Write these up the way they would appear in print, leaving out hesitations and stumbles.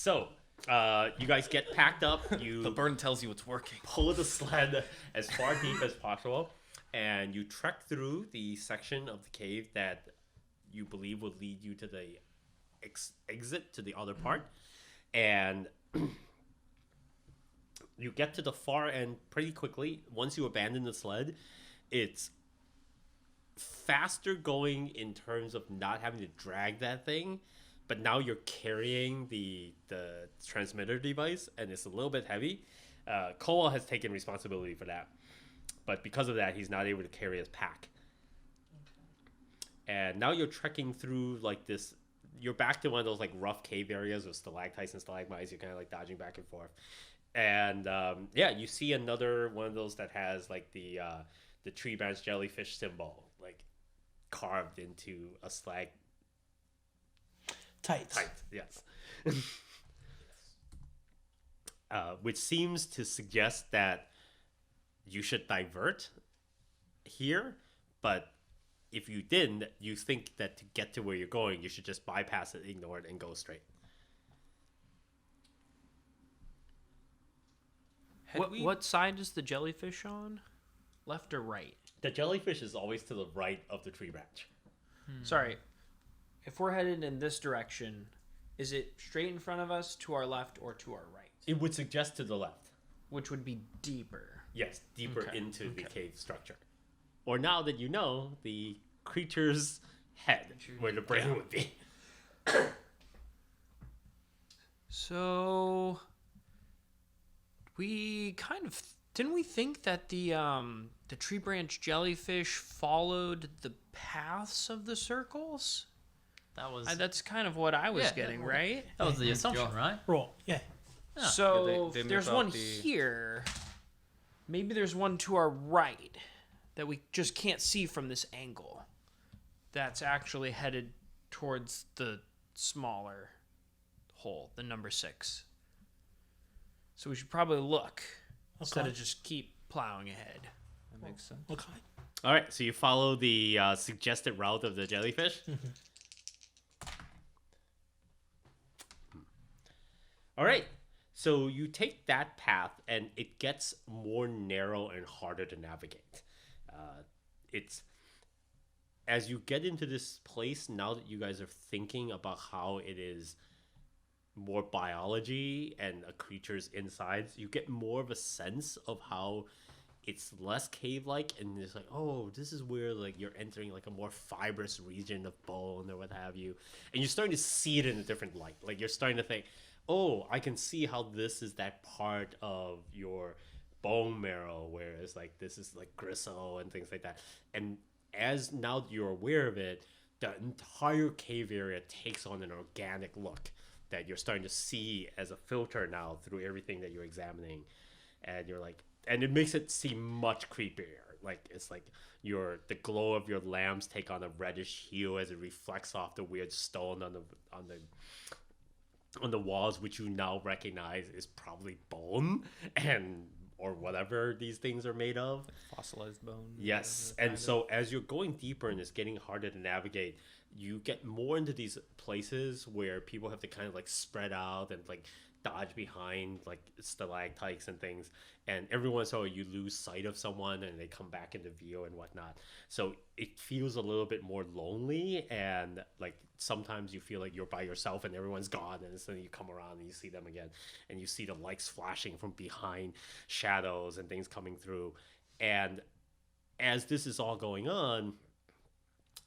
So, you guys get packed up. The burn tells you it's working. Pull the sled as far deep as possible, and you trek through the section of the cave that you believe will lead you to the exit to the other part. And you get to the far end pretty quickly. Once you abandon the sled, it's faster going in terms of not having to drag that thing, but now you're carrying the transmitter device, and it's a little bit heavy. Cole has taken responsibility for that, but because of that, he's not able to carry his pack. And now you're trekking through like this. You're back to one of those like rough cave areas with stalactites and stalagmites. You're kind of like dodging back and forth. And you see another one of those that has like the tree branch jellyfish symbol like carved into a slag. Tights. Yes. Which seems to suggest that you should divert here, but if you didn't, you think that to get to where you're going, you should just bypass it, ignore it, and go straight. What side is the jellyfish on? Left or right? The jellyfish is always to the right of the tree branch. Sorry. If we're headed in this direction, is it straight in front of us, to our left, or to our right? It would suggest to the left. Which would be deeper. Yes, deeper into the cave structure. Or now that you know, the creature's head, where the brain would be. So, we kind of... Didn't we think that the tree branch jellyfish followed the paths of the circles? That's kind of what I was getting, right? That was the assumption, right? Roll. Yeah. So they there's map out one here. Maybe there's one to our right that we just can't see from this angle. That's actually headed towards the smaller hole, the number 6. So we should probably look instead of just keep plowing ahead. That makes sense. Okay. All right, so you follow the suggested route of the jellyfish. All right, so you take that path, and it gets more narrow and harder to navigate. It's as you get into this place, now that you guys are thinking about how it is more biology and a creature's insides, you get more of a sense of how it's less cave-like, and it's like, oh, this is where like you're entering like a more fibrous region of bone or what have you, and you're starting to see it in a different light. Like you're starting to think, oh, I can see how this is that part of your bone marrow, whereas like this is like gristle and things like that. And as now that you're aware of it, the entire cave area takes on an organic look that you're starting to see as a filter now through everything that you're examining. And you're like, and it makes it seem much creepier. Like it's like the glow of your lamps take on a reddish hue as it reflects off the weird stone on the walls, which you now recognize is probably bone or whatever these things are made of. Fossilized bone. Yes, and so as you're going deeper and it's getting harder to navigate, you get more into these places where people have to kind of like spread out and like dodge behind like stalactites and things, and every once in a while you lose sight of someone and they come back into view and whatnot. So it feels a little bit more lonely, and like sometimes you feel like you're by yourself and everyone's gone, and then you come around and you see them again, and you see the lights flashing from behind, shadows and things coming through. And as this is all going on,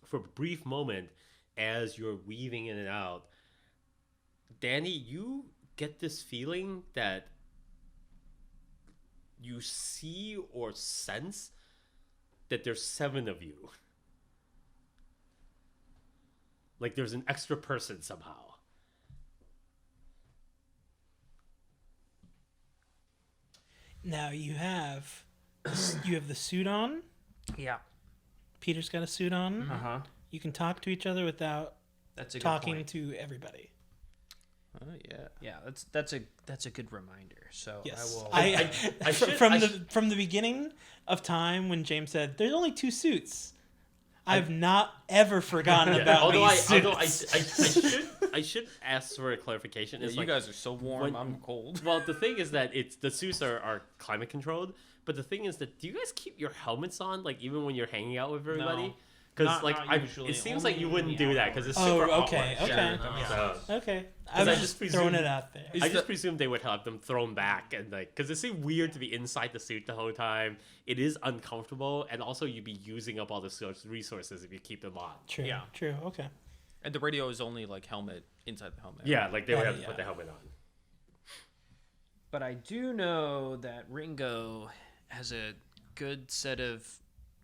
for a brief moment, as you're weaving in and out, Danny, you get this feeling that you see or sense that there's 7 of you. Like there's an extra person somehow. Now you have the suit on. Yeah. Peter's got a suit on. Uh-huh. You can talk to each other without That's a good talking point. to everybody. Oh yeah. Yeah, that's a good reminder. So Yes, I will. from the beginning of time when James said there's only 2 suits, I've not ever forgotten about although these I suits. should I should ask for a clarification. It's you guys are so warm. when- I'm cold. Well, the thing is that the suits are climate controlled, but the thing is that do you guys keep your helmets on like even when you're hanging out with everybody? No. Because Not- like not usually, it seems only like you in wouldn't the do that because it's outdoors. super Oh, awkward. okay, okay. Yeah. So, Okay. I I'm just just presume- throwing it out there. I just presume they would have them thrown back and like because it seems weird to be inside the suit the whole time. It is uncomfortable, and also you'd be using up all the resources if you keep them on. True. Yeah. True. Okay. And the radio is only like helmet inside the helmet. Yeah, like they would Yeah, have to yeah. put the helmet on. But I do know that Ringo has a good set of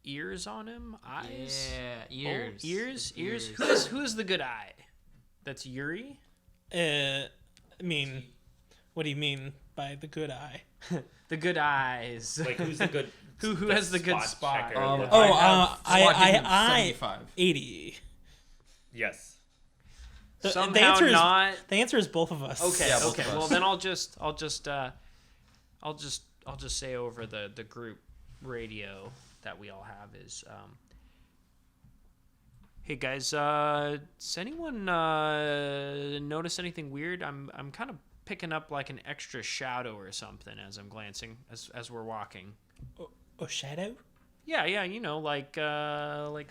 ears on him. Eyes. Yeah, ears. Oh, ears. Ears. Who's the good eye? That's Yuri. I mean, what do you mean by the good eye? The good eyes. Like who's the good? Who has the good spot? checker? Oh, Yeah. Oh, I have SWAT hidden I 75. 80. Yes. The Somehow answer is not. the answer is both of us. Okay. Yeah, both okay. of us. Well, then I'll just say over the group radio that we all have is. Hey guys, does anyone notice anything weird? I'm kind of picking up like an extra shadow or something as I'm glancing as we're walking. Oh, shadow. Yeah, you know, like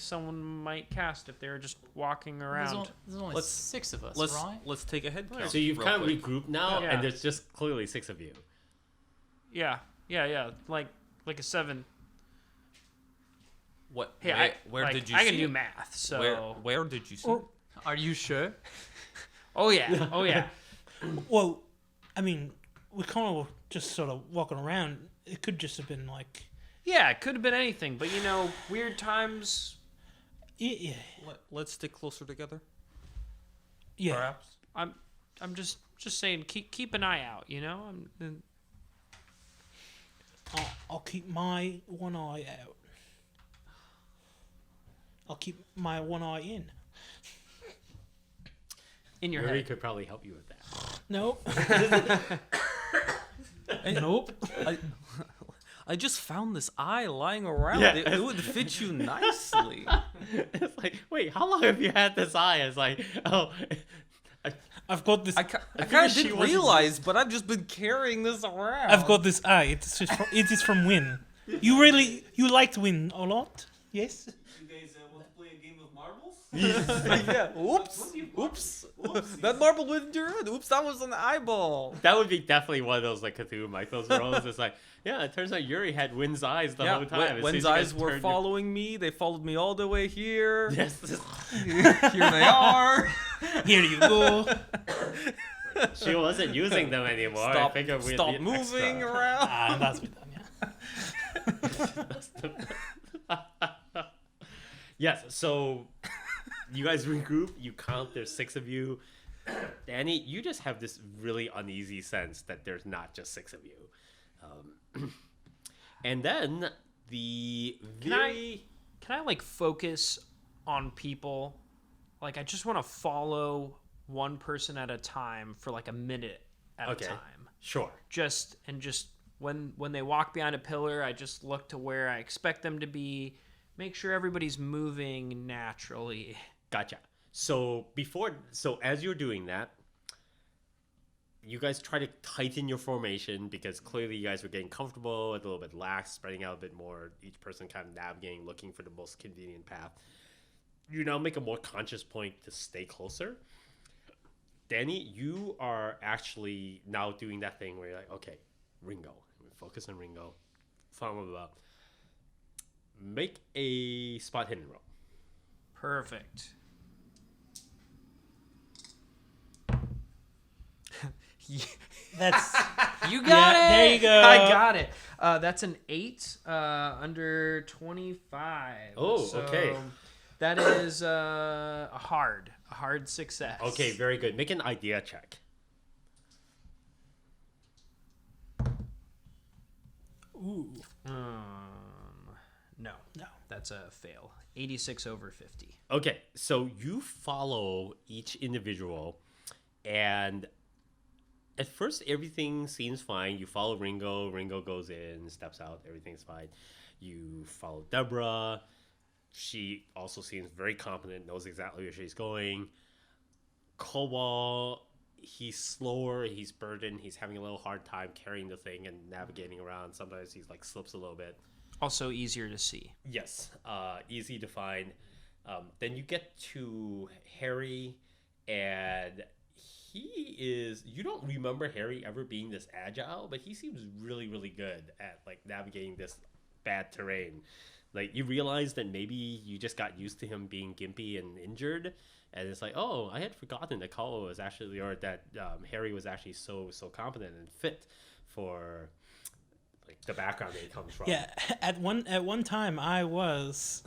someone might cast if they're just walking around. There's only Let's- 6 of us, Let's right? let's take a head count. So you've real kind of quick. regrouped now, Yeah. and there's just clearly 6 of you. Yeah, like a 7. What? Hey, where did you I see can do it? math, so Where did you see? Oh. it? Are you sure? Oh yeah. Well, I mean, we kind of just sort of walking around. It could just have been like, Yeah, it could have been anything, but you know, weird times. yeah. Let's stick closer together. Yeah. Perhaps. I'm just saying, keep an eye out. You know, I'll keep my one eye out. I'll keep my one eye in. in your Yuri head. could probably help you with that. Nope. Nope. I just found this eye lying around. Yeah. It would fit you nicely. It's like, wait, how long have you had this eye? It's like, oh, I've got this. I figured kind of she didn't wasn't- realize, but I've just been carrying this around. I've got this eye. It is from Win. You liked Win a lot? Yes. You guys want to play a game of marbles? yeah. Oops. That marble went into your head. Oops, that was an eyeball. that would be definitely one of those like Cthulhu Mythos rolls. It's like, yeah, it turns out Yuri had Wynn's eyes the whole time. As soon Wen's as you guys eyes were turned following me. They followed me all the way here. Yes. Here they are. Here you go. She wasn't using them anymore. I figured we'd Stop need moving extra. around. That's what done. Yeah. Yes, so you guys regroup, you count, there's 6 of you. Danny, you just have this really uneasy sense that there's not just 6 of you. And then the very... Can I like focus on people? Like, I just want to follow one person at a time for like a minute at Okay. a time. Sure. Just when they walk behind a pillar, I just look to where I expect them to be. Make sure everybody's moving naturally. Gotcha. So as you're doing that, you guys try to tighten your formation because clearly you guys were getting comfortable, a little bit lax, spreading out a bit more, each person kind of navigating, looking for the most convenient path. You now make a more conscious point to stay closer. Danny, you are actually now doing that thing where you're like, okay, Ringo. Focus on Ringo. Follow him up. Make a spot hidden roll. Perfect. That's You got Yeah, it. there you go. I got it. That's an 8 under 25. Oh, okay. That is a hard success. Okay, very good. Make an idea check. ooh. No. No. That's a fail. 86 over 50. Okay, so you follow each individual, and at first everything seems fine. You follow Ringo. Ringo goes in, steps out. Everything's fine. You follow Deborah. She also seems very competent, knows exactly where she's going. Cobalt, he's slower, he's burdened, he's having a little hard time carrying the thing and navigating around. Sometimes he's like slips a little bit. Also easier to see. Yes, easy to find. Then you get to Harry, and he is. You don't remember Harry ever being this agile, but he seems really, really good at like navigating this bad terrain. Like you realize that maybe you just got used to him being gimpy and injured, and it's like, oh, I had forgotten that Cole was actually, or that Harry was actually so competent and fit for like the background that he comes from. Yeah, at one time I was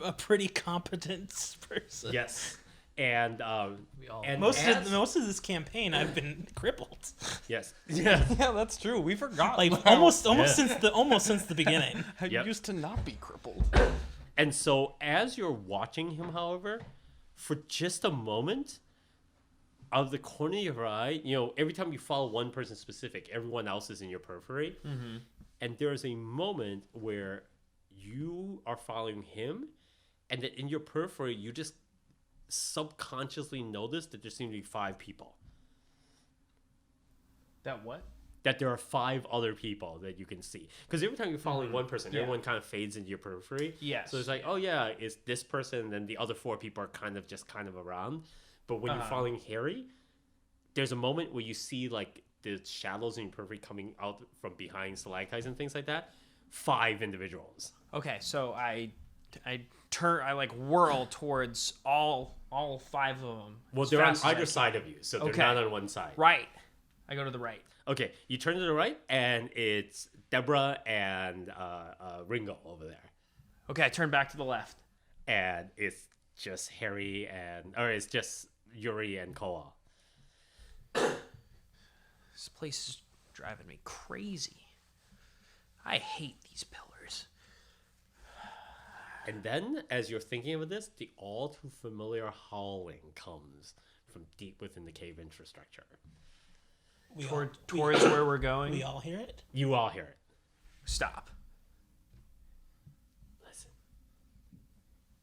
a pretty competent person. Yes. And We all. and Most as- of this campaign I've been crippled. yes. Yeah. Yeah, that's true. We forgot. Like how almost since the beginning. you Yep. used to not be crippled. And so as you're watching him, however, for just a moment, out of the corner of your eye, every time you follow one person specific, everyone else is in your periphery. Mm-hmm. And there's a moment where you are following him, and that in your periphery, you just subconsciously notice that there seem to be 5 people. That what? That there are 5 other people that you can see. Because every time you're following one person, everyone kind of fades into your periphery. Yes. So it's like, oh yeah, it's this person, and then the other 4 people are kind of around. But when you're following Harry, there's a moment where you see like the shadows in your periphery coming out from behind stalactites and things like that. 5 individuals. Okay, so I like whirl towards all 5 of them. Well, as they're on fast as I either can. side of you, so they're Okay. not on one side. Right. I go to the right. Okay, you turn to the right, and it's Deborah and Ringo over there. Okay, I turn back to the left. And it's just it's just Yuri and Koa. This place is driving me crazy. I hate these pillars. And then, as you're thinking of this, the all too familiar howling comes from deep within the cave infrastructure. Towards where we're going. We all hear it. You all hear it. Stop. Listen.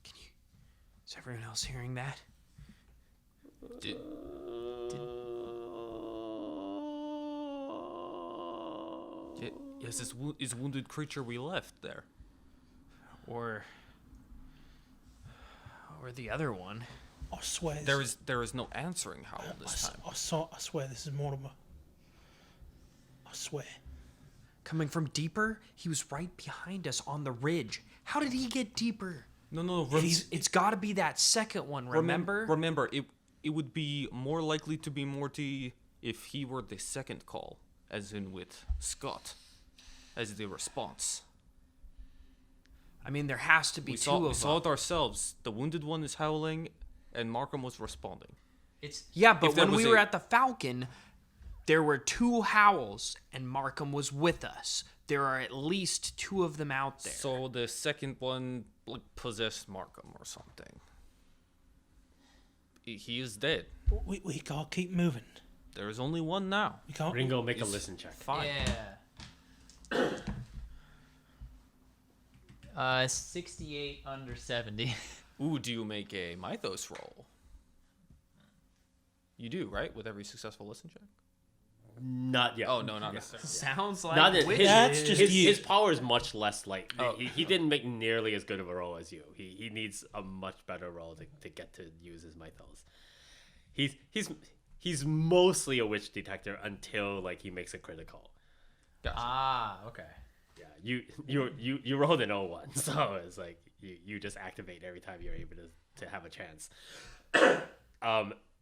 Is everyone else hearing that? Yes, this wounded creature we left there. Or the other one. I swear. There is no answering howl this time. I swear this is Mortimer. I swear. Coming from deeper? He was right behind us on the ridge. How did he get deeper? No. It's got to be that second one, remember? Remember, it would be more likely to be Morty if he were the second call, as in with Scott, as the response. I mean, there has to be We two saw of it them. ourselves. The wounded one is howling, and Markham was responding. Yeah, but if there when we was were a- at the Falcon, there were 2 howls, and Markham was with us. There are at least 2 of them out there. So the second one like, possessed Markham or something. He is dead. We can't keep moving. There is only one now. We can't. Ringo, make a listen check. Fine. Yeah. 68 under 70. Ooh, do you make a Mythos roll? You do, right? With every successful listen check? Not yet. Oh, no, not necessarily. Sounds like Not that witches. That's just you. his power is much less like Oh. he didn't make nearly as good of a roll as you. He needs a much better roll to get to use his mythos. He's mostly a witch detector until like he makes a critical. Ah, okay. Yeah, you rolled an 01, so it's like you just activate every time you're able to have a chance.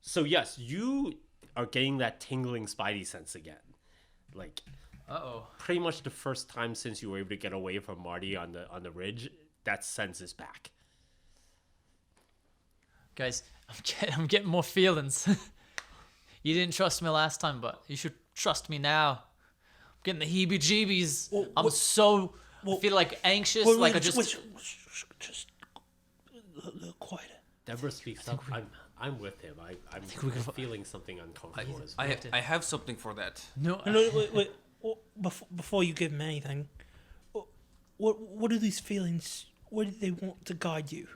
So yes, you are getting that tingling spidey sense again, like Uh-oh. pretty much the first time since you were able to get away from Marty on the ridge. That sense is back. Guys, I'm getting more feelings. You didn't trust me last time, but you should trust me now. I'm getting the heebie-jeebies. Well, I'm I feel like anxious, Wait, like I wait, just... just a little quieter. Deborah speaks up. I'm with him. I'm feeling something uncomfortable. as well. I have something for that. No, No, wait. Before you give him anything, what are these feelings? Where do they want to guide you?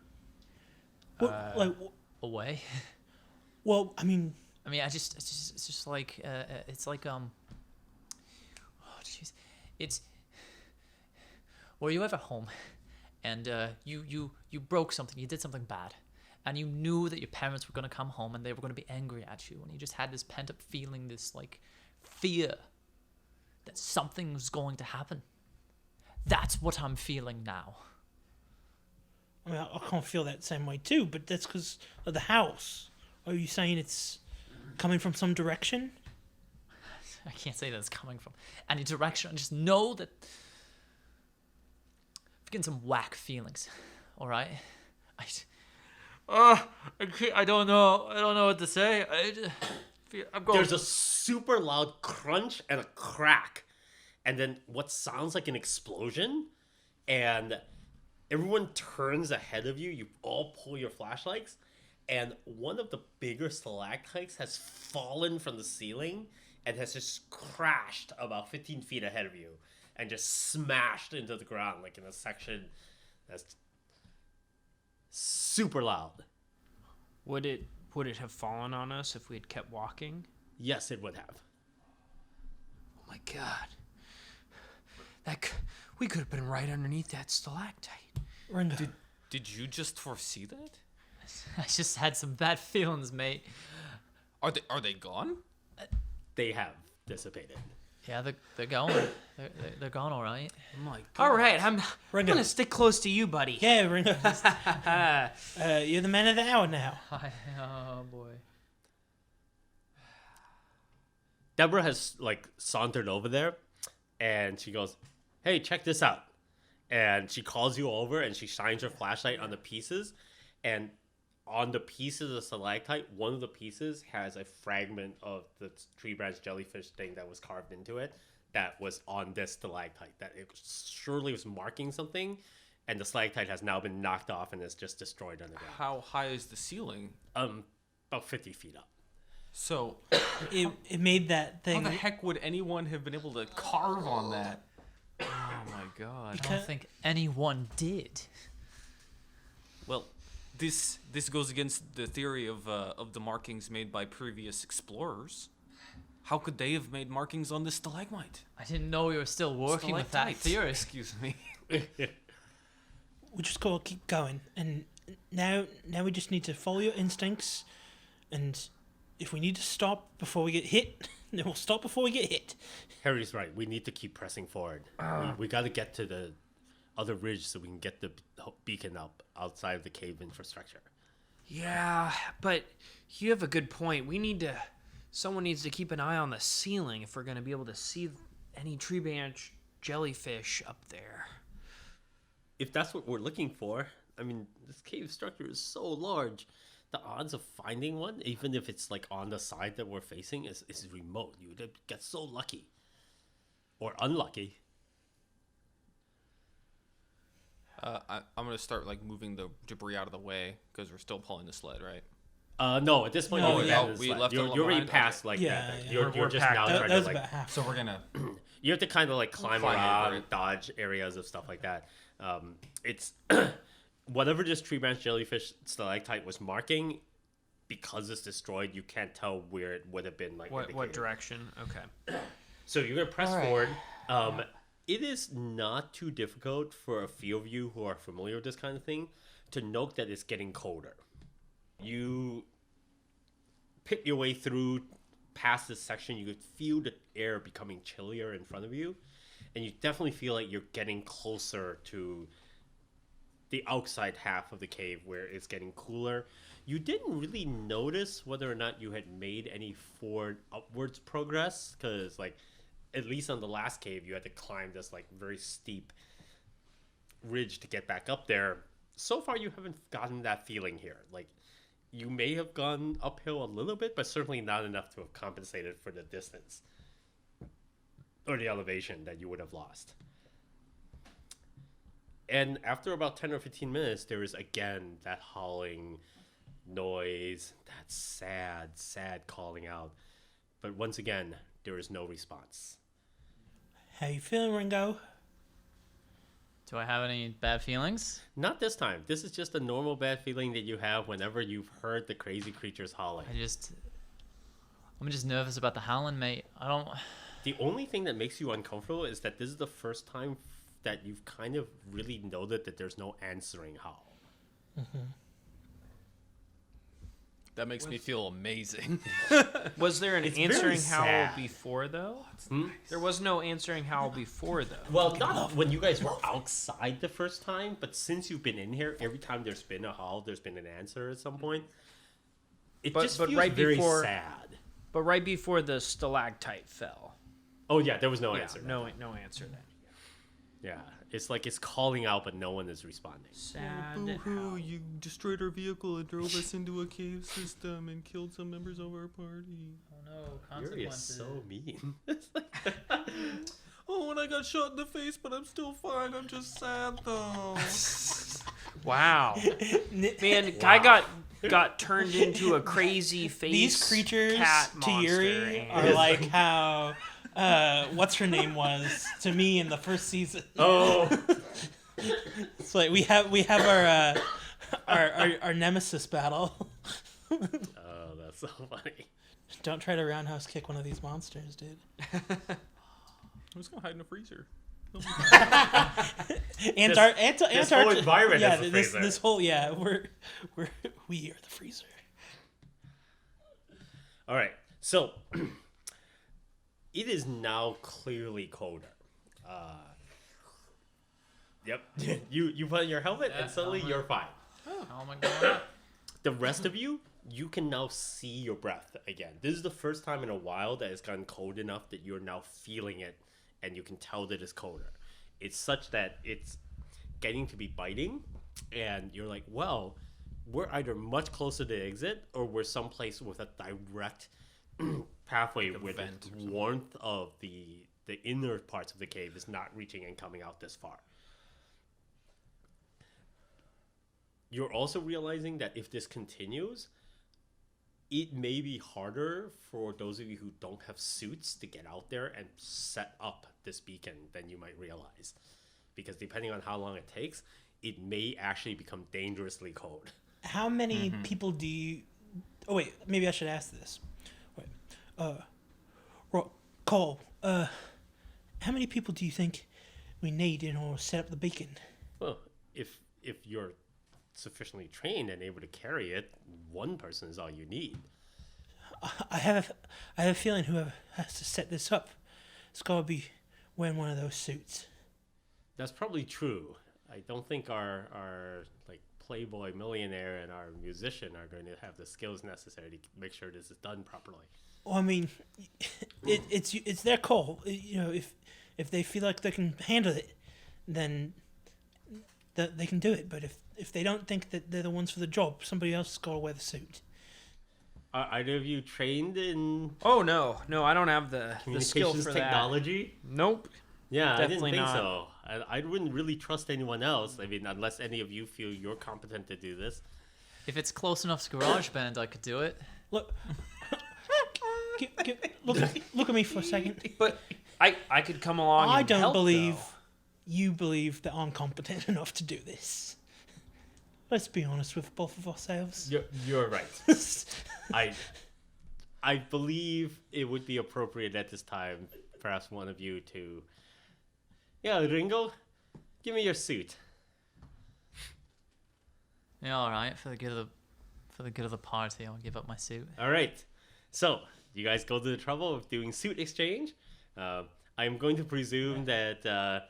What, away. Well, I mean, it's just like it's like oh jeez, it's. Were you ever home, and you broke something, you did something bad, and you knew that your parents were gonna come home and they were gonna be angry at you, and you just had this pent up feeling, this like fear that something was going to happen. That's what I'm feeling now. I mean, I can't feel that same way too, but that's because of the house. Are you saying it's coming from some direction? I can't say that it's coming from any direction. I just know that I'm getting some whack feelings. All right. I don't know. I don't know what to say. I'm going. There's a super loud crunch and a crack, and then what sounds like an explosion, and everyone turns ahead of you. You all pull your flashlights, and one of the bigger stalactites has fallen from the ceiling and has just crashed about 15 feet ahead of you and just smashed into the ground, like in a section that's super loud. Would it have fallen on us if we had kept walking? Yes, it would have. Oh my god. We could have been right underneath that stalactite. Ringo. Did you just foresee that? I just had some bad feelings, mate. Are they gone? They have dissipated. Yeah, they're gone. They're gone, all right. Oh my god. All right, I'm Ringo. gonna stick close to you, buddy. Yeah, Ringo. You're the man of the hour now. Oh boy. Deborah has like sauntered over there, and she goes, "Hey, check this out." And she calls you over, and she shines her flashlight on the pieces, and on the pieces of stalactite, one of the pieces has a fragment of the tree branch jellyfish thing that was carved into it that was on this stalactite, that it surely was marking something, and the stalactite has now been knocked off and is just destroyed underground. How high is the ceiling? About 50 feet up. So, It made that how thing. the heck would anyone have been able to carve on that? Oh my god. I don't think anyone did. Well, this goes against the theory of the markings made by previous explorers. How could they have made markings on this stalagmite? I didn't know you were still working with that Stalactite. theory. Excuse me. We just gotta keep going, and now we just need to follow your instincts, and if we need to stop before we get hit, then we'll stop before we get hit. Harry's right. We need to keep pressing forward. We got to get to the other ridge so we can get the beacon up outside of the cave infrastructure. Yeah, but you have a good point. Someone needs to keep an eye on the ceiling if we're going to be able to see any tree branch jellyfish up there. If that's what we're looking for, I mean, this cave structure is so large. The odds of finding one, even if it's like on the side that we're facing, is remote. You would get so lucky. Or unlucky. I'm gonna start like moving the debris out of the way because we're still pulling the sled, right? No, at this point, No, you yeah, abandoned the we sled. left it You're already behind? past like Yeah, that. yeah. You're We're just packed. now That trying was to like. about half. So we're gonna. You have to kind of like climb Climb over around, it. dodge areas of stuff like that. It's whatever this tree branch jellyfish stalactite was marking, because it's destroyed. You can't tell where it would have been like. What indicated. direction? Okay. So you're gonna press All right. forward. It is not too difficult for a few of you who are familiar with this kind of thing to note that it's getting colder. You pit your way through past this section. You could feel the air becoming chillier in front of you, and you definitely feel like you're getting closer to the outside half of the cave where it's getting cooler. You didn't really notice whether or not you had made any forward upwards progress, because like at least on the last cave you had to climb this like very steep ridge to get back up there. So far you haven't gotten that feeling here. Like you may have gone uphill a little bit, but certainly not enough to have compensated for the distance or the elevation that you would have lost. And after about 10 or 15 minutes, there is again that howling noise, that sad calling out. But once again, there is no response. How you feeling, Ringo? Do I have any bad feelings? Not this time. This is just a normal bad feeling that you have whenever you've heard the crazy creatures howling. I'm just nervous about the howling, mate. I don't. The only thing that makes you uncomfortable is that this is the first time that you've kind of really noted that there's no answering howl. That makes me feel amazing. Was there an It's very answering howl sad. before, though? There was no answering howl before, though. Well, not when you guys were outside the first time, but since you've been in here, every time there's been a howl, there's been an answer at some point. It But- just but feels right very before- sad. But right before the stalactite fell. Oh yeah, there was no Yeah, answer. no answer then. Yeah, it's like it's calling out, but no one is responding. Sad Boo-hoo, howl. you destroyed our vehicle and drove us into a cave system and killed some members of our party. Oh no, Yuri is so mean. Oh, and I got shot in the face, but I'm still fine. I'm just sad, though. Wow. Man, guy got turned into a crazy face. These creatures cat to monster, Yuri and- are like how what's her name was to me in the first season. Oh, It's like we have our nemesis battle. oh, that's so funny. Don't try to roundhouse kick one of these monsters, dude. I'm just gonna hide in a freezer. This whole environment yeah, is the this freezer. this whole yeah, we are the freezer. All right, so it is now clearly colder. Yep, you put on your helmet and suddenly you're fine. Oh my god. The rest of you can now see your breath again. This is the first time in a while that it's gotten cold enough that you're now feeling it and you can tell that it's colder. It's such that it's getting to be biting and you're like, well, we're either much closer to the exit or we're someplace with a direct pathway where the warmth of the inner parts of the cave is not reaching and coming out this far. You're also realizing that if this continues, it may be harder for those of you who don't have suits to get out there and set up this beacon than you might realize. Because depending on how long it takes, it may actually become dangerously cold. How many people do you? Oh wait, maybe I should ask this. Wait, Cole, how many people do you think we need in order to set up the beacon? Well, if you're sufficiently trained and able to carry it, one person is all you need. I have a feeling whoever has to set this up, it's got to be wearing one of those suits. That's probably true. I don't think our like playboy millionaire and our musician are going to have the skills necessary to make sure this is done properly. Well, I mean, it's their call. You know, if they feel like they can handle it, then they can do it. But if they don't think that they're the ones for the job, somebody else has got to wear the suit. Are either of you trained in Oh no, I don't have the skill communications for technology? that. Nope. Yeah, Definitely I didn't think not. so. I wouldn't really trust anyone else. I mean, unless any of you feel you're competent to do this. If it's close enough to GarageBand, I could do it. Look, look at me for a second. But I could come along. I and don't help, believe though. you believe that I'm competent enough to do this. Let's be honest with both of ourselves. You're right. I believe it would be appropriate at this time, perhaps one of you to... Yeah, Ringo, give me your suit. Yeah, all right. For the good of the party, I'll give up my suit. All right. So, you guys go to the trouble of doing suit exchange. I'm going to presume that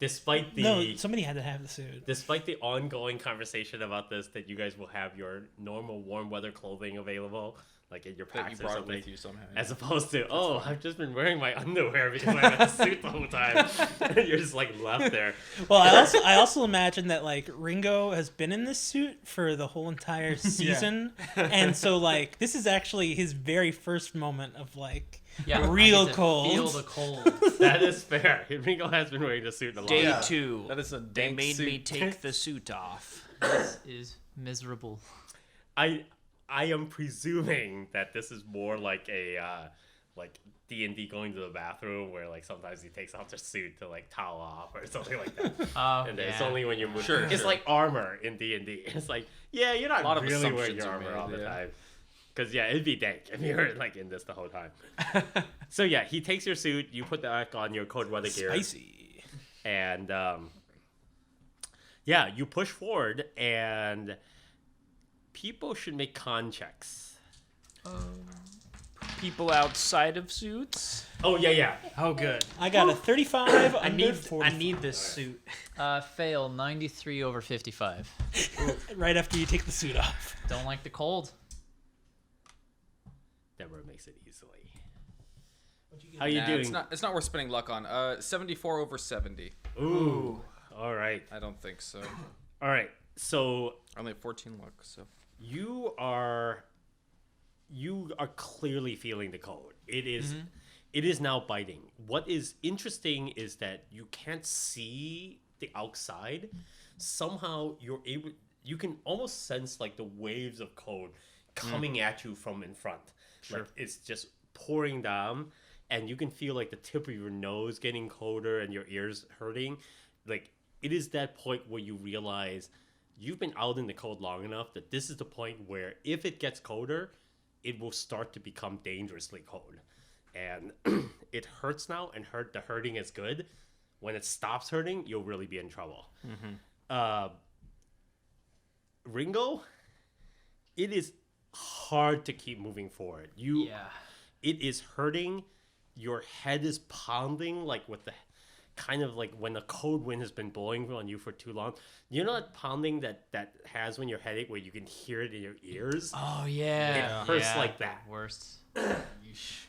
despite the... No, somebody had to have the suit. Despite the ongoing conversation about this, that you guys will have your normal warm weather clothing available, like in your That you packs or brought it something, with you somehow. as opposed to, oh, I've just been wearing my underwear because I'm in a suit the whole time. And you're just like left there. Well, I also imagine that like Ringo has been in this suit for the whole entire season, and so like this is actually his very first moment of like Yeah, real I get to cold. Feel the cold. That is fair. Ringo has been wearing the suit a lot. Day Yeah. 2. That is a They dank made suit. me take the suit off. This is miserable. I am presuming that this is more like a like D&D going to the bathroom where like sometimes he takes off their suit to like towel off or something like that. And then it's only when you're moving. Sure, It's sure. like armor in D&D. It's like, yeah, you're not lot of really wearing assumptions your are armor made, all the yeah. time. Because, yeah, it'd be dank if you were like in this the whole time. So, yeah, he takes your suit, you put that on your cold weather gear. Spicy. And, yeah, you push forward, and people should make con checks. People outside of suits. Oh, yeah. Oh, good. I got a 35 I under need 45. this suit. Fail 93 over 55. Right after you take the suit off. Don't like the cold. Deborah makes it easily. How you Nah, doing? It's not worth spending luck on. 74 over 70. Ooh. All right. I don't think so. All right. So I only have 14 luck, so. you are clearly feeling the cold. It is now biting. What is interesting is that you can't see the outside. Somehow you can almost sense like the waves of cold coming at you from in front. Sure. Like it's just pouring down, and you can feel like the tip of your nose getting colder and your ears hurting. Like it is that point where you realize you've been out in the cold long enough that this is the point where if it gets colder, it will start to become dangerously cold. And it hurts now, and the hurting is good. When it stops hurting, you'll really be in trouble. Ringo, it is hard to keep moving forward. It is hurting. Your head is pounding, like with the kind of like when the cold wind has been blowing on you for too long. You know that pounding that has when your headache, where you can hear it in your ears? Oh, yeah. It hurts like that. Worst. Yeesh.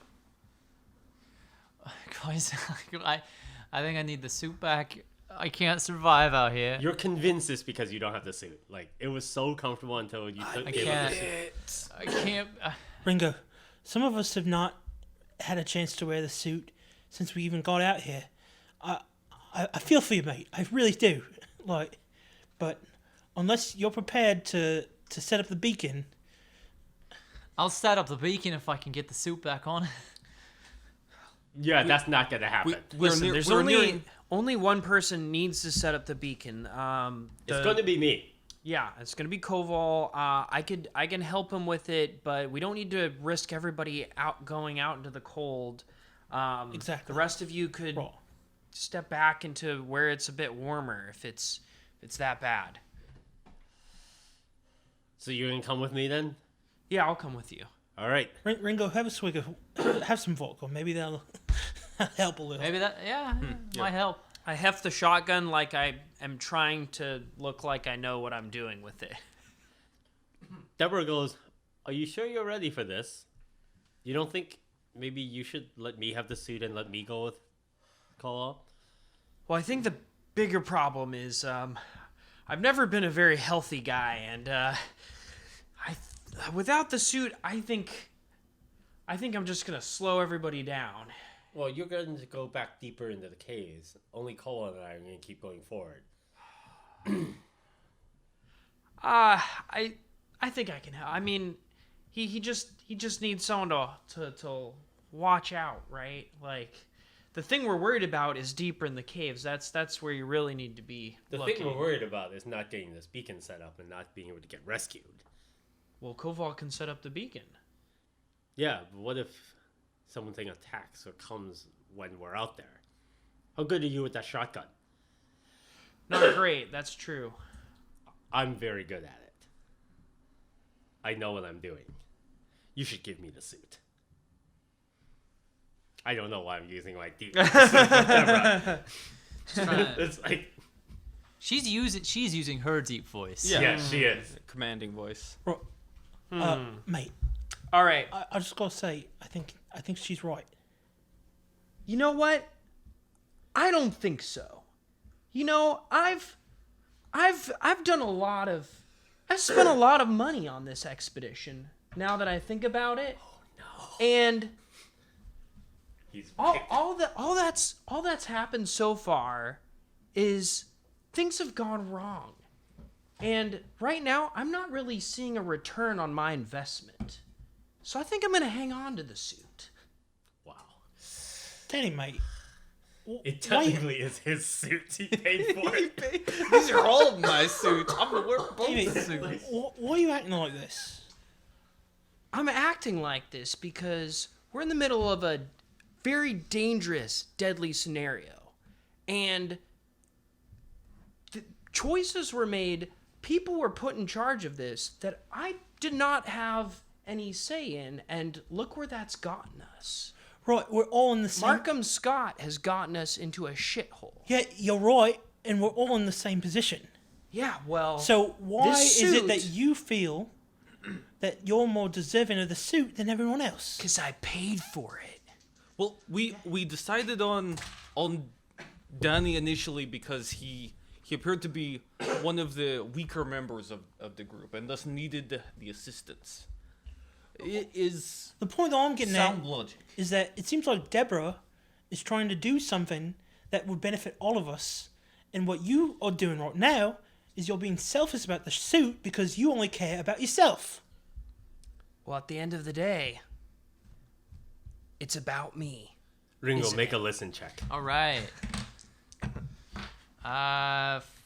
Guys, I think I need the suit back. I can't survive out here. You're convinced it's because you don't have the suit. Like, it was so comfortable until you I gave up the can't. suit. I can't. Ringo, some of us have not had a chance to wear the suit since we even got out here. I feel for you, mate. I really do. Like, but unless you're prepared to set up the beacon, I'll set up the beacon if I can get the suit back on. Yeah, that's not going to happen. Listen, near- there's we're only nearing- only one person needs to set up the beacon. It's going to be me. Yeah, it's gonna be Koval. I can help him with it, but we don't need to risk everybody going out into the cold. Exactly. The rest of you could Raw. step back into where it's a bit warmer if it's that bad. So you're going to come with me then? Yeah, I'll come with you. All right. Ringo, have a swig of, have some vodka. Maybe that'll help a little. Maybe that, might help. I heft the shotgun like I am trying to look like I know what I'm doing with it. Deborah goes, are you sure you're ready for this? You don't think maybe you should let me have the suit and let me go with Koval? Well, I think the bigger problem is I've never been a very healthy guy, and without the suit, I think I'm just gonna slow everybody down. Well, you're going to go back deeper into the caves. Only Koval and I are going to keep going forward. I think I can help. I mean, he just needs someone to watch out, right? Like, the thing we're worried about is deeper in the caves. That's where you really need to be. The looking. thing we're worried about is not getting this beacon set up and not being able to get rescued. Well, Koval can set up the beacon. Yeah, but what if something attacks or comes when we're out there? How good are you with that shotgun? Not great. That's true. I'm very good at it. I know what I'm doing. You should give me the suit. I don't know why I'm using my deep. It's like, She's using her deep voice. yeah, she is. Commanding voice. Mate, All right. I just gotta say, I think she's right. You know what? I don't think so. You know, I've done a lot of I've spent a lot of money on this expedition now that I think about it. Oh no. And He's all that's happened so far is things have gone wrong. And right now I'm not really seeing a return on my investment. So I think I'm going to hang on to the suit. Danny, mate. It why you- technically is his suit. He paid for it. These are all my suits. I'm gonna wear both Danny, suits. why are you acting like this? I'm acting like this because we're in the middle of a very dangerous, deadly scenario. And choices were made, people were put in charge of this that I did not have any say in, and look where that's gotten us. Right, we're all in the same... Markham Scott has gotten us into a shithole. Yeah, you're right, and we're all in the same position. Yeah, well... So why this is it suit- that you feel that you're more deserving of the suit than everyone else? Because I paid for it. Well, we decided on Danny initially because he appeared to be one of the weaker members of the group and thus needed the assistance. It is The point that I'm getting at sound logic. is that it seems like Deborah is trying to do something that would benefit all of us, and what you are doing right now is you're being selfish about the suit because you only care about yourself. Well, at the end of the day, it's about me. Ringo, Isn't make a listen check. All right.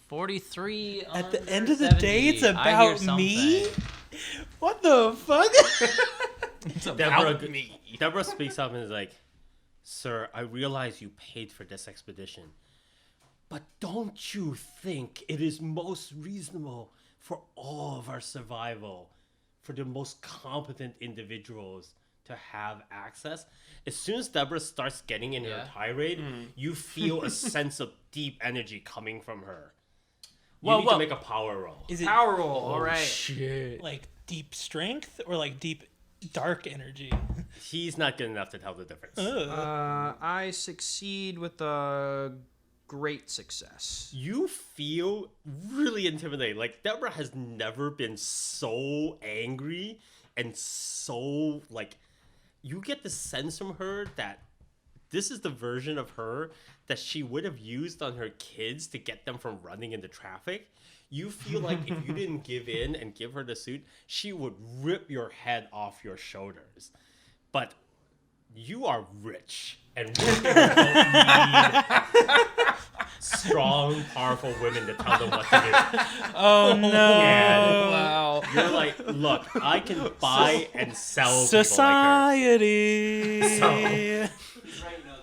43. At the under end of the 70. day, it's I hear about me? something. What the fuck? Deborah speaks up and is like, "Sir, I realize you paid for this expedition, but don't you think it is most reasonable for all of our survival, for the most competent individuals to have access?" As soon as Deborah starts getting in her tirade, you feel a sense of deep energy coming from her. You need to make a power roll. Is it Power roll, all right. Shit. like deep strength or like deep dark energy? He's not good enough to tell the difference. I succeed with a great success. You feel really intimidated. Like, Deborah has never been so angry and so, like, you get the sense from her that this is the version of her that she would have used on her kids to get them from running into traffic. You feel like if you didn't give in and give her the suit, she would rip your head off your shoulders. But you are rich, and rich people don't need strong, powerful women to tell them what to do. Oh no. And Wow. you're like, look, I can buy and sell Society. people He's right,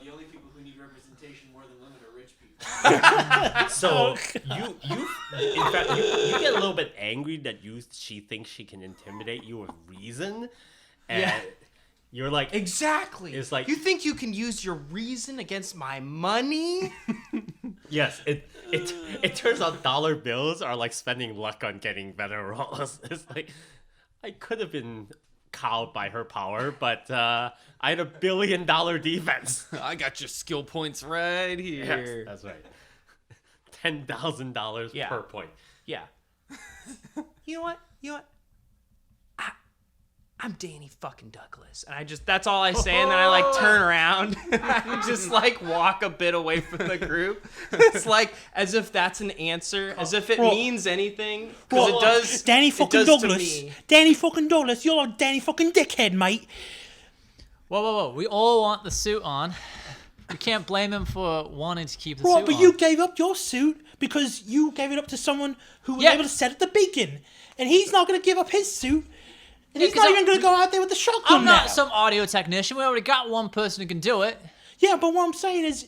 the only people who need representation more than women are rich people. So in fact, you get a little bit angry that she thinks she can intimidate you with reason, and you're like, Exactly. It's like- you think you can use your reason against my money? yes. It turns out dollar bills are like spending luck on getting better rolls. It's like, I could have been cowed by her power, but I had $1 billion defense. I got your skill points right here. Yes, that's right. $10,000 Yeah. per point. Yeah. You know what? I'm Danny fucking Douglas. And that's all I say, and then I like turn around and I just like walk a bit away from the group. It's like as if that's an answer, as if it Bro. means anything. Because it does. Danny it fucking does to Douglas. me. Danny fucking Douglas. You're a Danny fucking dickhead, mate. Whoa. We all want the suit on. We can't blame him for wanting to keep the Right, suit but on. you gave up your suit because you gave it up to someone who was Yeah. able to set up the beacon. And he's not going to give up his suit. And Yeah, he's not 'cause even going to go out there with the shotgun I'm now. not some audio technician. We already got one person who can do it. Yeah, but what I'm saying is...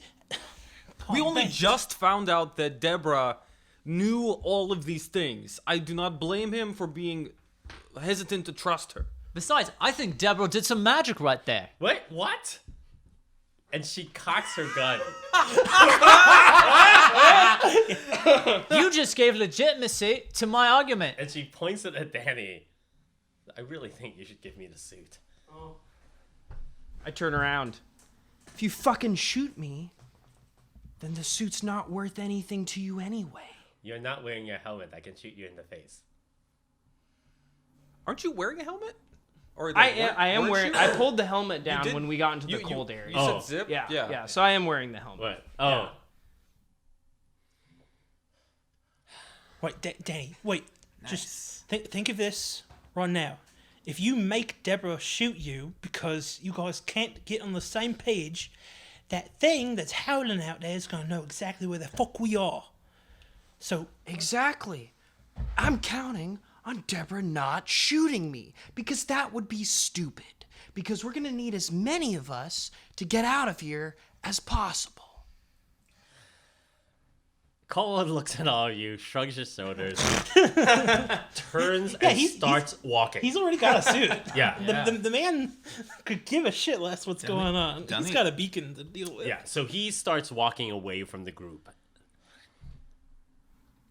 We only Ben. just found out that Deborah knew all of these things. I do not blame him for being hesitant to trust her. Besides, I think Deborah did some magic right there. Wait, what? And she cocks her gun. You just gave legitimacy to my argument. And she points it at Danny. I really think you should give me the suit. I turn around. If you fucking shoot me, then the suit's not worth anything to you anyway. You're not wearing a helmet. I can shoot you in the face. Aren't you wearing a helmet? Or I am weren't wearing. you? I pulled the helmet down did? when we got into the You- cold area. You Oh. said zip? Yeah. So I am wearing the helmet. What? Oh. Wait, Danny, wait. Just think of this right now. If you make Deborah shoot you because you guys can't get on the same page, that thing that's howling out there is going to know exactly where the fuck we are. So, Exactly. I'm counting on Deborah not shooting me because that would be stupid. Because we're going to need as many of us to get out of here as possible. Colin looks at all of you, shrugs his shoulders, turns and starts walking. he's already got a suit. Yeah. The man could give a shit less what's going on. He's got a beacon to deal with. Yeah, so he starts walking away from the group.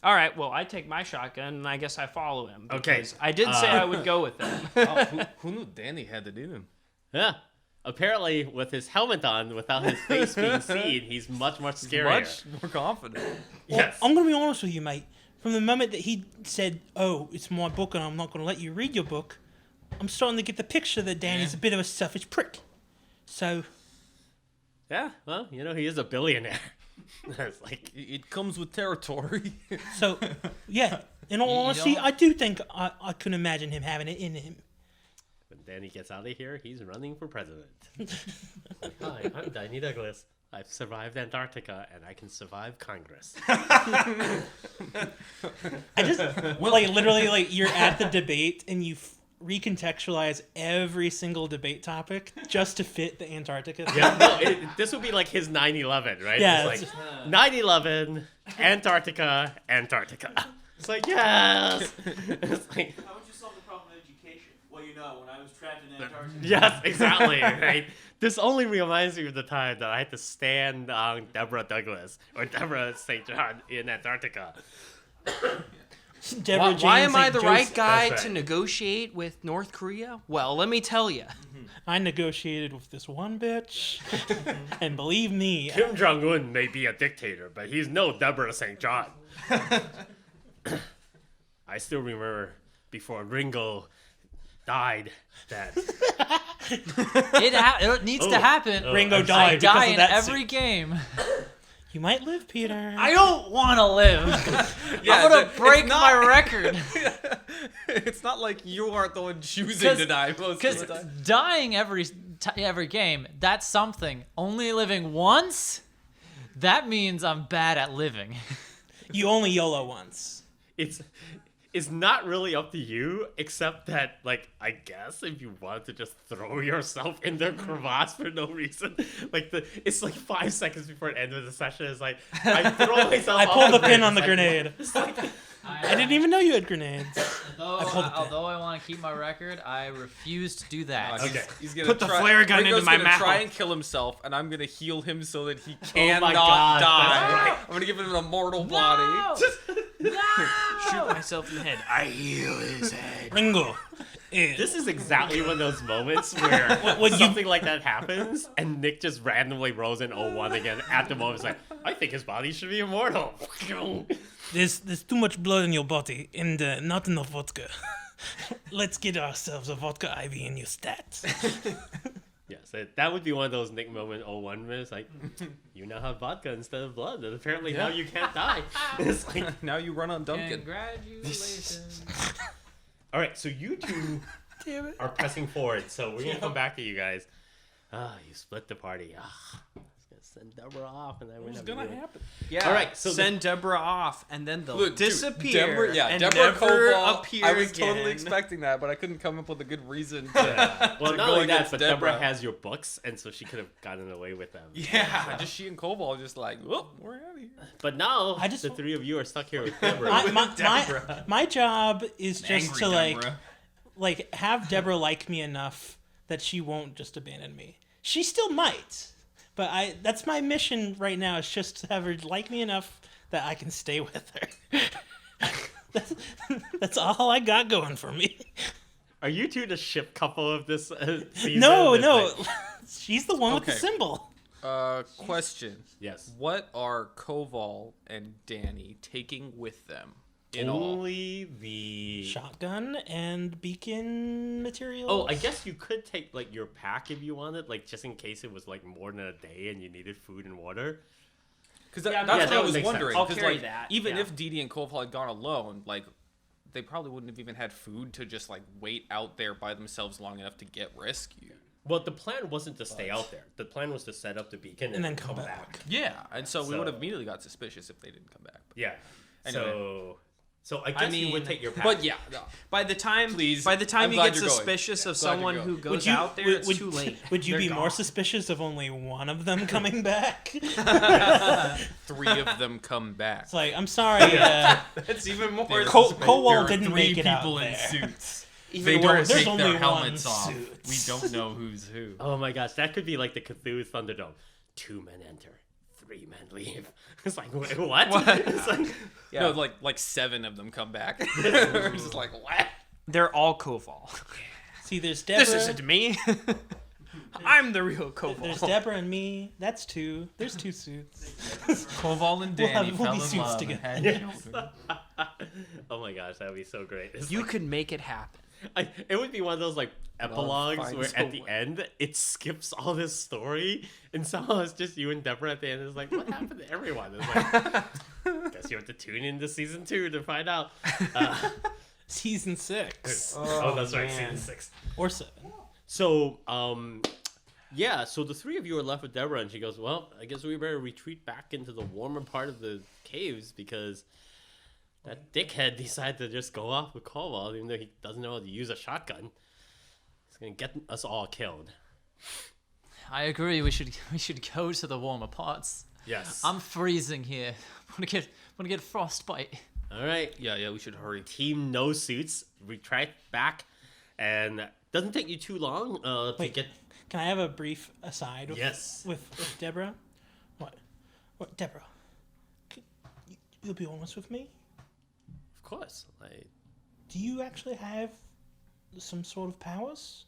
All right, well, I take my shotgun and I guess I follow him. Okay, because I did say I would go with him. Who knew Danny had it in him? Yeah. Apparently, with his helmet on, without his face being seen, he's much scarier. Much more confident. Yes. I'm going to be honest with you, mate. From the moment that he said, "Oh, it's my book and I'm not going to let you read your book," I'm starting to get the picture that Danny's a bit of a selfish prick. So, Yeah, well, you know, he is a billionaire. It's like, It comes with territory. yeah. In all honesty, I do think I can imagine him having it in him. when Danny gets out of here, he's running for president. Hi, I'm Danny Douglas. I've survived Antarctica, and I can survive Congress. I just literally you're at the debate and you recontextualize every single debate topic just to fit the Antarctica thing. Yeah, no, this would be like his 9/11, right? Yeah, It's like 9/11, Antarctica, Antarctica. It's like, yes. It's like, How would you solve the problem of education? Well, you know, when I was trapped in Antarctica. yes, exactly, right? This only reminds me of the time that I had to stand on Deborah Douglas or Deborah St. John in Antarctica. Deborah Why Jane am I St. the right Joseph. guy That's to right. negotiate with North Korea? Well, let me tell you. I negotiated with this one bitch, and believe me, Kim Jong-un may be a dictator, but he's no Deborah St. John. I still remember before Ringo died that It needs to happen. Ringo I'm died I because die of in that every suit. game. You might live, Peter. I don't want to live. I'm gonna break my record. It's not like you aren't the one choosing to die most of Because the time. dying every game, that's something. Only living once, that means I'm bad at living. You only YOLO once. it's not really up to you, except that, like, I guess if you wanted to just throw yourself in their crevasse for no reason, like it's like 5 seconds before the end of the session. It's like I throw myself. I off pulled the bridge. pin on the It's like, grenade. It's like, I didn't even know you had grenades. Although I want to keep my record, I refuse to do that. okay. He's gonna Put the try, flare gun Ringo's into my gonna mouth. try and kill himself, and I'm gonna heal him so that he Oh cannot my God, die. that's right. I'm gonna give him an immortal body. Shoot myself in the head. I heal his head. Ringo. This is exactly one of those moments where when you- something like that happens, and Nick just randomly rolls in 01 again at the moment. It's like, I think his body should be immortal. There's too much blood in your body and not enough vodka. Let's get ourselves a vodka IV in your stats. Yes, that would be one of those Nick moment 01 minutes. Like, you now have vodka instead of blood, and apparently now you can't die. It's like, Now you run on Duncan. Congratulations. all right, so you two Damn it. are pressing forward. So we're gonna come back to you guys. You split the party. I was gonna send Deborah off, and then we're What's gonna gonna do it. happen? Yeah. All right, so send Deborah off, and then they'll Look, dude, disappear. Deborah, and Deborah never Koval, appear I was again. totally expecting that, but I couldn't come up with a good reason to. Well, to not go only that, against but Deborah has your books, and so she could have gotten away with them. Yeah, just she and Koval just like, whoop, we're out of here. But now I just- the three of you are stuck here with Deborah. My job is just Angry to Deborah. like have Deborah like me enough that she won't just abandon me. She still might, but that's my mission right now is just to have her like me enough that I can stay with her. that's all I got going for me. Are you two the ship couple of this season? No, It's no, like- she's the one with the Okay. symbol. Question. yes. What are Koval and Danny taking with them in all? Only the. Shotgun and beacon materials. Oh, I guess you could take like your pack if you wanted, like just in case it was like more than a day and you needed food and water. Because Yeah, that's yeah, what that I would was make sense. wondering. I'll 'cause, carry like, that, even yeah. if Didi and Koval had gone alone, like they probably wouldn't have even had food to just like wait out there by themselves long enough to get rescued. Well, the plan wasn't to stay out there. The plan was to set up the beacon and then come come back. Yeah, and so we So- would have immediately got suspicious if they didn't come back. Yeah. Anyway. So I guess you would take your path. But yeah, no. By the time Please, by the time I'm you glad get you're going. suspicious of Glad you're someone going. who goes out there, it's too late. Would you They're be more gone. suspicious of only one of them coming back? 3 of them come back. It's like, I'm sorry, It's even more. Colwell didn't make it out people in there. suits. Even They don't worse. There's take only their one helmets off. suit. We don't know who's who. Oh my gosh, that could be like the Cthulhu Thunderdome. 2 men enter, 3 men leave. It's like, wait, what? It's like, No, like 7 of them come back. It's just like, what? They're all Koval. See, there's Deborah. This isn't me. I'm the real There's Koval. Deborah and me. That's 2. There's 2 suits. Koval and We'll Danny have- we'll fell be in suits love together. and had children. oh my gosh, that would be so great. It's You like, could make it happen. it would be one of those like epilogues finds where a at the end it skips all this story and somehow it's just you and Deborah at the end. It's like, what happened to everyone? It's like, guess you have to tune into season 2 to find out. Season 6. Oh, that's right, season 6. Or 7. So, yeah, so the 3 of you are left with Deborah, and she goes, well, I guess we better retreat back into the warmer part of the caves because that dickhead decided to just go off with Caldwell, even though he doesn't know how to use a shotgun. It's going to get us all killed. I agree. We should go to the warmer parts. Yes. I'm freezing here. I'm gonna get frostbite. All right. Yeah, we should hurry. Team No Suits, retreat back, and doesn't take you too long to Wait. get... Can I have a brief aside with, Yes. with Deborah? What, Deborah? You'll be honest with me? Of course. Do you actually have some sort of powers?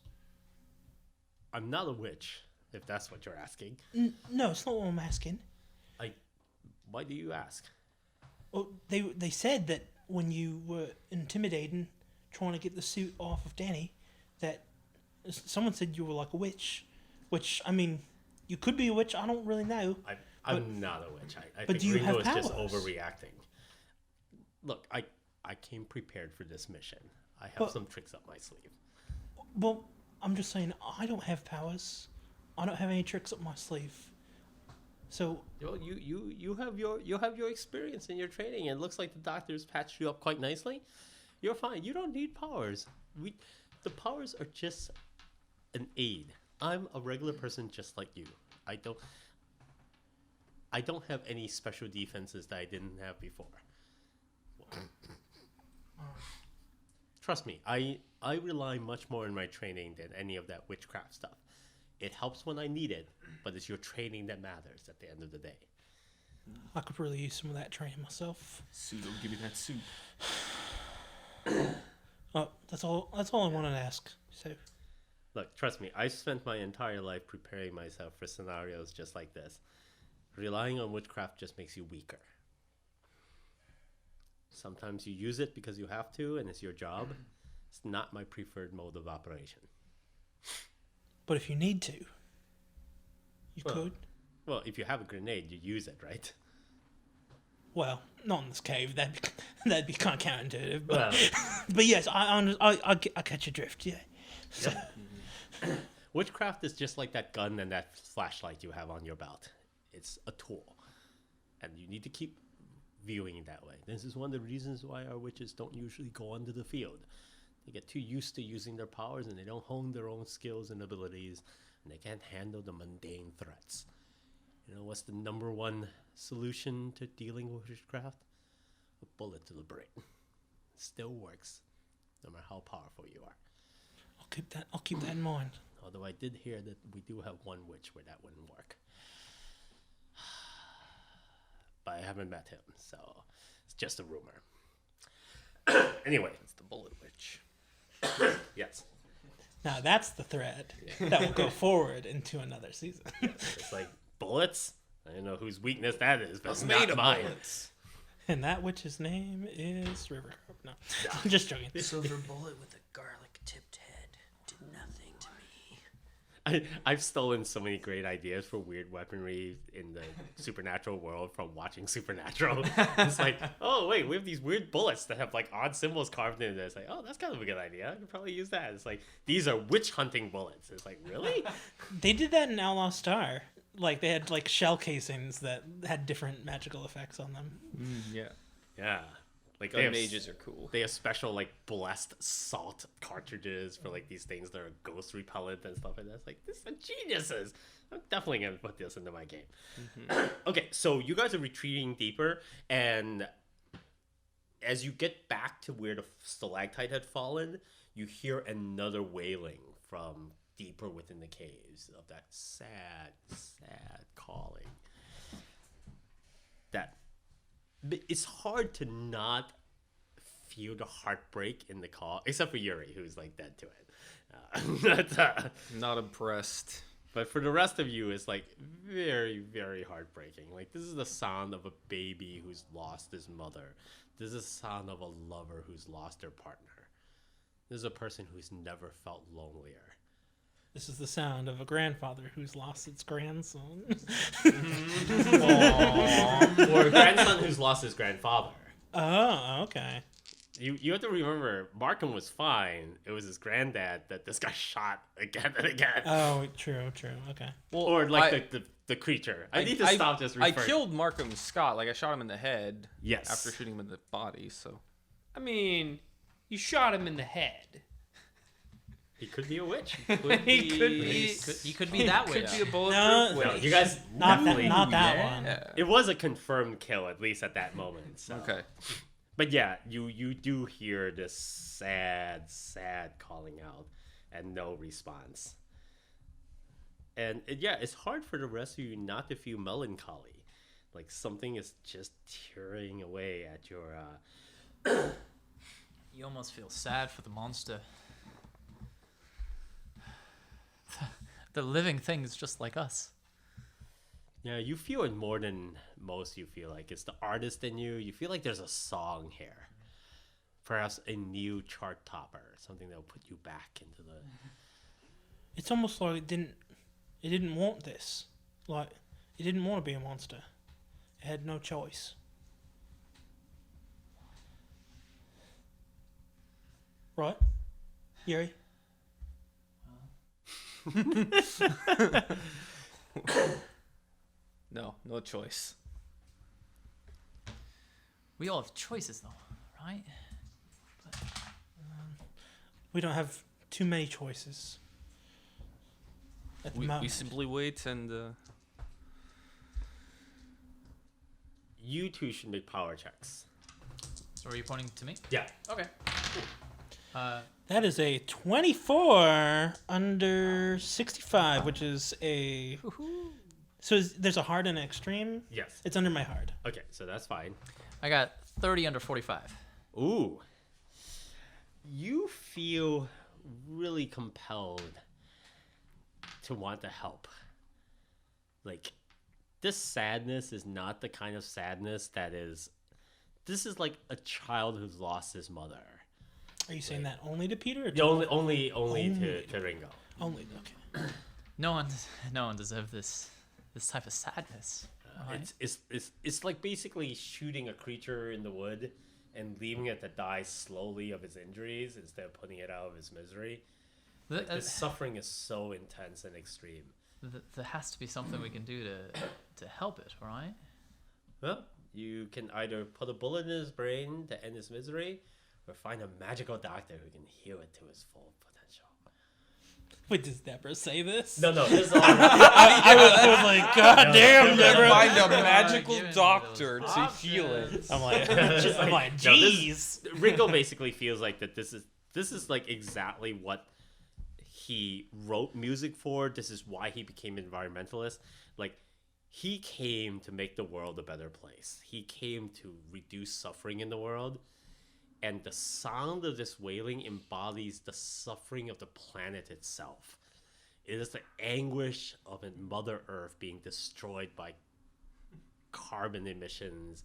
I'm not a witch, if that's what you're asking. No, it's not what I'm asking. Why do you ask? Well, they said that when you were intimidating, trying to get the suit off of Danny, that someone said you were like a witch. Which, I mean, you could be a witch. I don't really know. I'm not a witch. I but think do you Ringo is have just powers? overreacting. Look, I came prepared for this mission. I have But- some tricks up my sleeve. Well, I'm just saying, I don't have powers. I don't have any tricks up my sleeve. So, Well, you have your experience and your training, and it looks like the doctors patched you up quite nicely. You're fine. You don't need powers. The powers are just an aid. I'm a regular person just like you. I don't have any special defenses that I didn't have before. Trust me, I rely much more on my training than any of that witchcraft stuff. It helps when I need it, but it's your training that matters at the end of the day. I could really use some of that training myself. Pseudo, give me that suit. Oh, that's all I wanted to ask. So, Look, trust me, I spent my entire life preparing myself for scenarios just like this. Relying on witchcraft just makes you weaker. Sometimes you use it because you have to and it's your job. It's not my preferred mode of operation. but if you need to, you Well- could. Well, if you have a grenade, you use it, right? Well, not in this cave. That'd be kind of counterintuitive. But, Well, but yes, I catch your drift. Yeah. So, witchcraft is just like that gun and that flashlight you have on your belt. It's a tool. And you need to keep viewing it that way. This is one of the reasons why our witches don't usually go onto the field. They get too used to using their powers and they don't hone their own skills and abilities, and they can't handle the mundane threats. You know what's the number one solution to dealing with witchcraft? A bullet to the brain. Still works, no matter how powerful you are. I'll keep that in mind. Although I did hear that we do have one witch where that wouldn't work. But I haven't met him, so it's just a rumor. Anyway, It's the bullet witch. yes. Now that's the thread that will go forward into another season. It's like bullets. I don't know whose weakness that is, but it's Made not of mine. bullets. And that witch's name is River. No, I'm just joking. Silver bullet with a garlic tipped head did nothing to me. I've stolen so many great ideas for weird weaponry in the supernatural world from watching Supernatural. It's like, oh wait, we have these weird bullets that have like odd symbols carved in it. It's like, oh, that's kind of a good idea. I could probably use that. It's like, these are witch hunting bullets. It's like, really? They did that in Outlaw Star. Like, they had like shell casings that had different magical effects on them. Yeah. Yeah. Like Gun mages are cool. They have special like blessed salt cartridges for like these things that are ghost repellent and stuff like that. It's like, this are geniuses. I'm definitely gonna put this into my game. Okay, so you guys are retreating deeper, and as you get back to where the stalactite had fallen, you hear another wailing from deeper within the caves of that sad, sad calling. That it's hard to not feel the heartbreak in the call, except for Yuri, who's like dead to it. Not impressed. But for the rest of you, it's like very, very heartbreaking. Like, this is the sound of a baby who's lost his mother. This is the sound of a lover who's lost their partner. This is a person who's never felt lonelier. This is the sound of a grandfather who's lost its grandson. Or a grandson who's lost his grandfather. Oh, okay. You have to remember, Markham was fine. It was his granddad that this guy shot again and again. Oh, true. Okay. Well, Or like the creature. I need to stop this referring. I killed Markham Scott. Like, I shot him in the head. Yes. After shooting him in the body, so. I mean, you shot him in the head. He could be a witch. He could be. He could be that way. Could be a bulletproof No, witch. No, you guys Not definitely. that one. Yeah. It was a confirmed kill, at least at that moment. So. Okay. But yeah, you do hear this sad, sad calling out and no response. And yeah, it's hard for the rest of you not to feel melancholy. Like something is just tearing away at your... You almost feel sad for the monster. The living thing is just like us. Yeah, you feel it more than most. You feel like it's the artist in you. You feel like there's a song here. Perhaps a new chart topper. Something that will put you back into the... It's almost like it didn't want this. Like, it didn't want to be a monster. It had no choice. Right? Yuri? No choice. We all have choices, though, right? We don't have too many choices. At the We moment. simply wait and... You two should make power checks. So are you pointing to me? Yeah. Okay. That is a 24 under 65, which is a... So there's a hard and an extreme? Yes. It's under my hard. Okay, so that's fine. I got 30 under 45. Ooh. You feel really compelled to want to help. Like, this sadness is not the kind of sadness that is... This is like a child who's lost his mother. Are you saying that only to Peter? Or to Yeah, only to Ringo. Only, okay. No one deserves this type of sadness. Right? It's like basically shooting a creature in the wood and leaving it to die slowly of its injuries instead of putting it out of its misery. Like, the suffering is so intense and extreme. There has to be something we can do to help it, right? Well, you can either put a bullet in his brain to end his misery, or find a magical doctor who can heal it to its full potential. Wait, does Deborah say this? No, this is all. I was like, God damn, Deborah. Find a magical Give me doctor those to heal it. I'm like, No, jeez. Ringo basically feels like that this is like exactly what he wrote music for. This is why he became an environmentalist. Like, he came to make the world a better place. He came to reduce suffering in the world. And the sound of this wailing embodies the suffering of the planet itself. It is the anguish of a Mother Earth being destroyed by carbon emissions.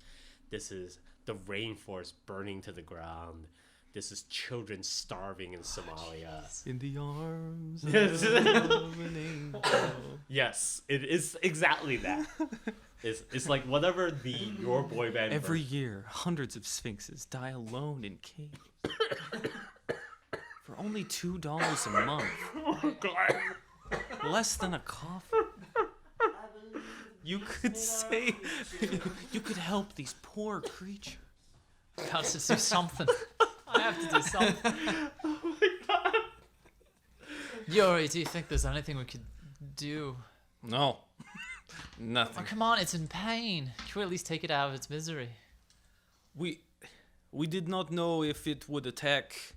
This is the rainforest burning to the ground. this is children starving in Somalia. In the arms Yes. of an angel. Yes, it is exactly that. It's like whatever your boy band Every year, hundreds of sphinxes die alone in caves. For only $2 a month. Oh God. Less than a coffee. You could say, you could help these poor creatures. Got to do something. I have to do something. Oh my God. Yuri, do you think there's anything we could do? No. Oh, Nothing. come on, it's in pain. Can we at least take it out of its misery? We did not know if it would attack.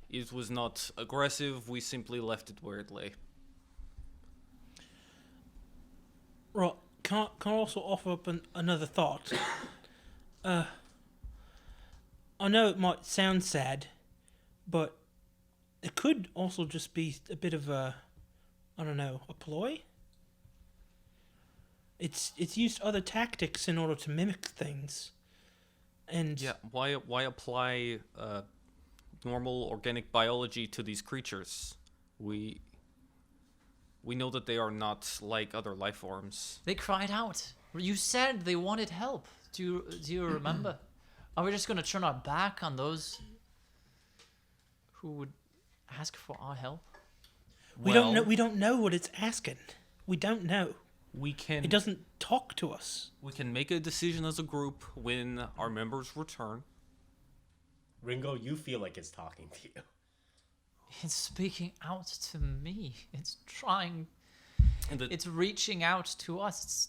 It was not aggressive. We simply left it where it lay. Right. Can I also offer up another thought? I know it might sound sad, but it could also just be a bit of a ploy. It's used other tactics in order to mimic things, and Yeah. Why apply normal organic biology to these creatures? We know that they are not like other life forms. They cried out. You said they wanted help. Do you remember? Are we just gonna turn our back on those who would ask for our help? we don't know. We don't know what it's asking. We don't know. We can It doesn't talk to us. we can make a decision as a group when our members return. Ringo, you feel like it's talking to you. It's speaking out to me. It's trying. And It's reaching out to us.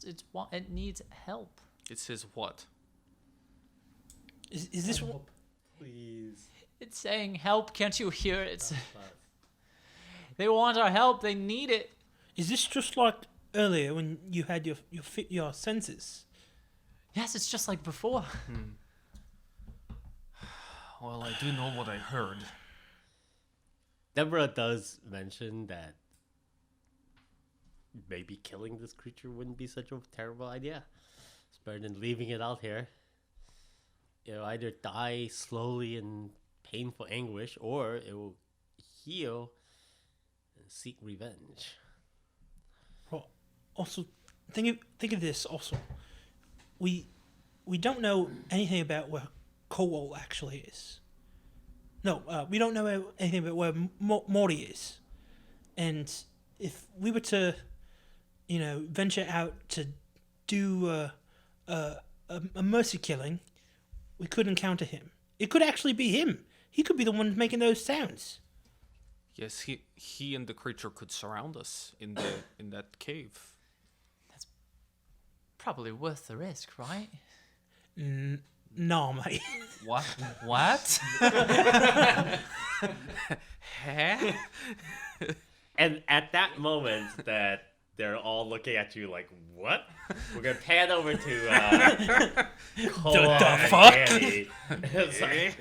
It needs help. it says what? Is this what? Please. It's saying help. Can't you hear it? They want our help. They need it. Is this just like earlier when you had your senses? Yes, it's just like before. Well, I do know what I heard. Deborah does mention that maybe killing this creature wouldn't be such a terrible idea. It's better than leaving it out here. Either die slowly in painful anguish, or it will heal and seek revenge. Right. Also, think of this. Also, we don't know anything about where Kowal actually is. No, we don't know anything about where Mori is. And if we were to, venture out to do a mercy killing, we could encounter him. It could actually be him. He could be the one making those sounds. Yes, he and the creature could surround us in that cave. Probably worth the risk, right? Nah, mate. What? What? Huh? And at that moment that they're all looking at you like, what? We're going to pan over to Cole The and fuck? Danny. It's like,